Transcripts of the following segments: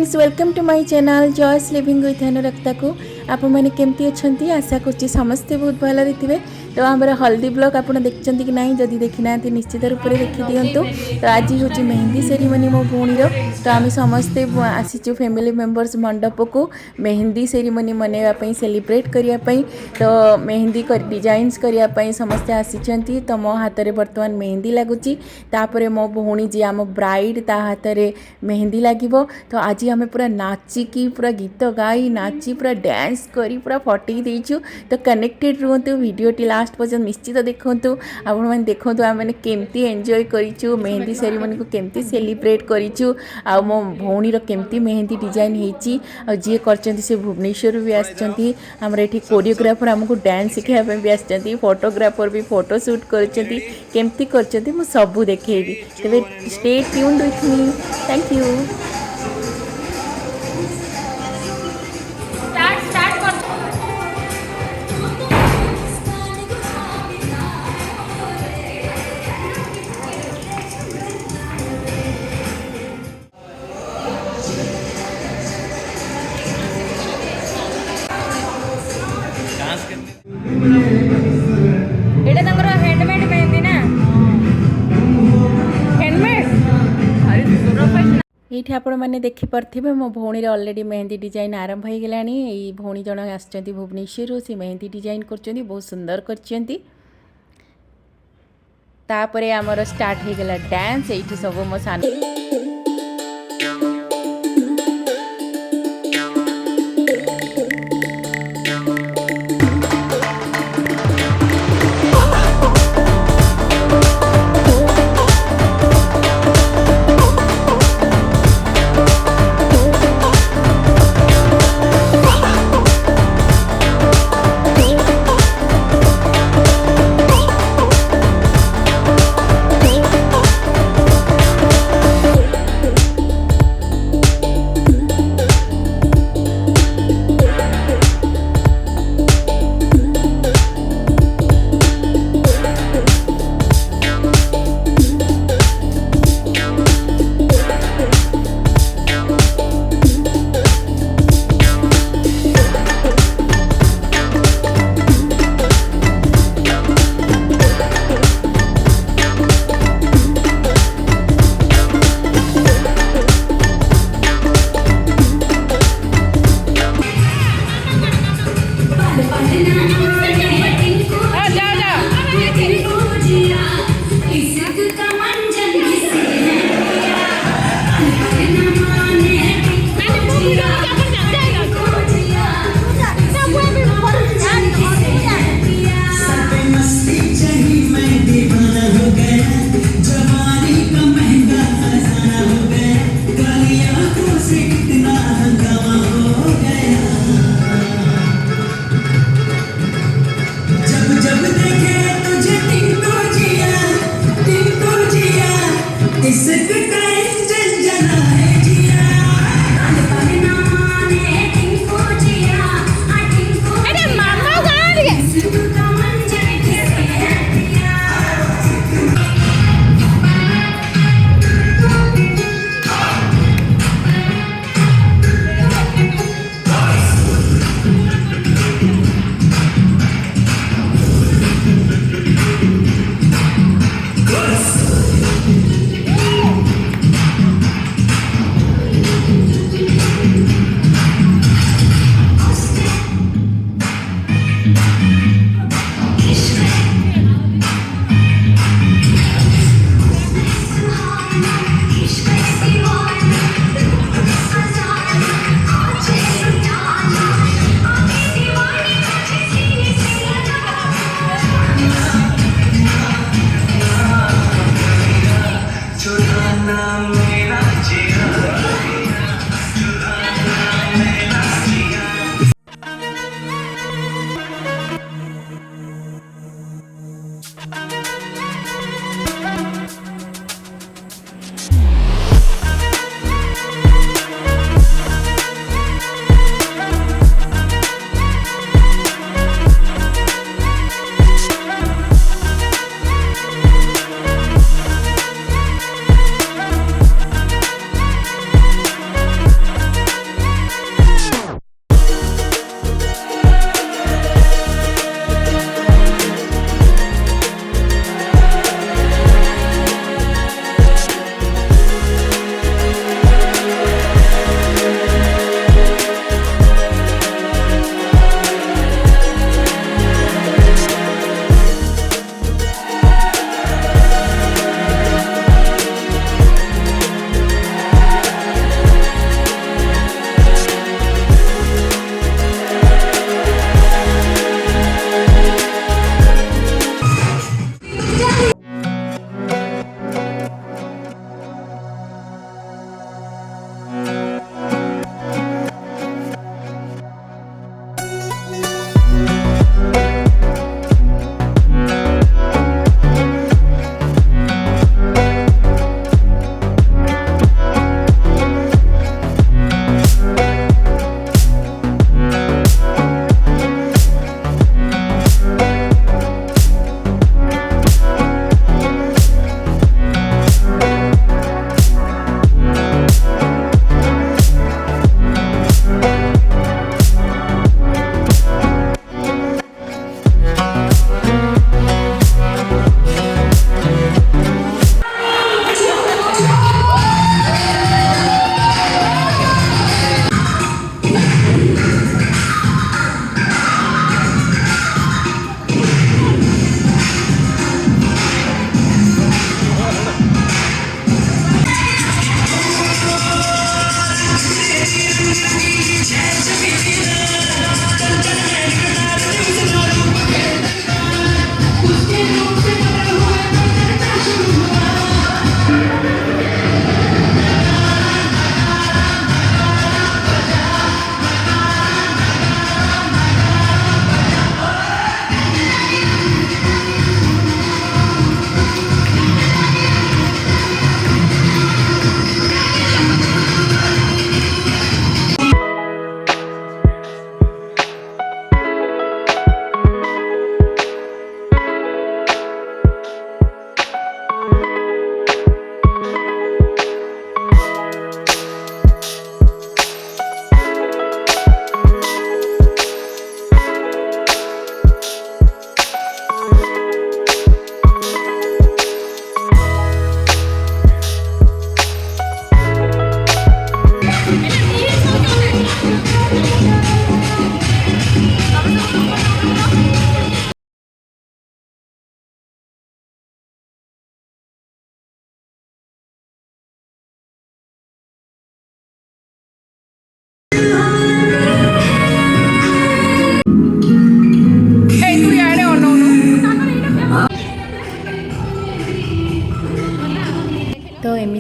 Friends welcome to my channel joys living with Anurakta को आप मैंने केमती अच्छा आशा कर समस्ते बहुत भलि थे। तो आम हल्दी ब्लॉग आप देखते कि ना जदि देखी ना निश्चित रूप से देखी दिंतु। तो आज हूँ मेहंदी सेरिमनी मो भौणीर। तो आम समस्ते आसीचु फैमिली मेंबर्स मंडप को मेहंदी सेरिमनी मनवाई सेलिब्रेट करने। तो मेहंदी डिजाइन्स करने समस्ते आसी। तो मो हाथ में बर्तमान मेहंदी लगुच तापर मो भौणी जी आम ब्राइड ता हाथ में मेहंदी लगे। तो आज आम पूरा नाचिकी पूरा गीत गाई नाची पूरा डांस करी पूरा फटई देचु। तो कनेक्टेड रुहतु वीडियोटी लास्ट पर्यंत निश्चित देखूँ। आपण मैंने देखूँ आम मैंने केमती एंजॉय करूँ मेहंदी सेरिमनी को केमती सेलिब्रेट करूँ। आ मो भौणीर केमती मेहंदी डिजाइन होती जी कर भुवनेश्वर भी आसछंती। हमर एठी कोरियोग्राफर हमको डांस सिखाइबा भी आसछंती फोटोग्राफर भी फोटो शूट करछंती केमती करछंती मु सब देखेबी। तबे stay tuned with me. Thank you. Etah तंगर handmade mehndi ना हैंडमेड प्रोफेशनल। ये आपण मैंने देखिपे मो भौणी ऑलरेडी मेहंदी डिजाइन आरंभ हो गला। भौणी जन आसछंती भुवनेश्वर से मेहंदी डिजाइन करछंती बहुत सुंदर करछंती। तापरे आमर स्टार्ट हो गला डांस। ये सब मो सान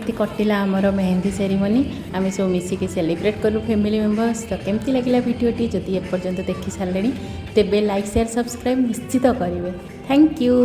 एमती कटिला आमर मेहेंदी सेरिमनी आम सब मिसिकी सेलिब्रेट कलु फैमिली मेंबर्स। तो केमती लगिला वीडियोटी जदि एपर्यंत देखि सारे तेबे लाइक शेयर सब्सक्राइब निश्चित करेंगे। Thank you.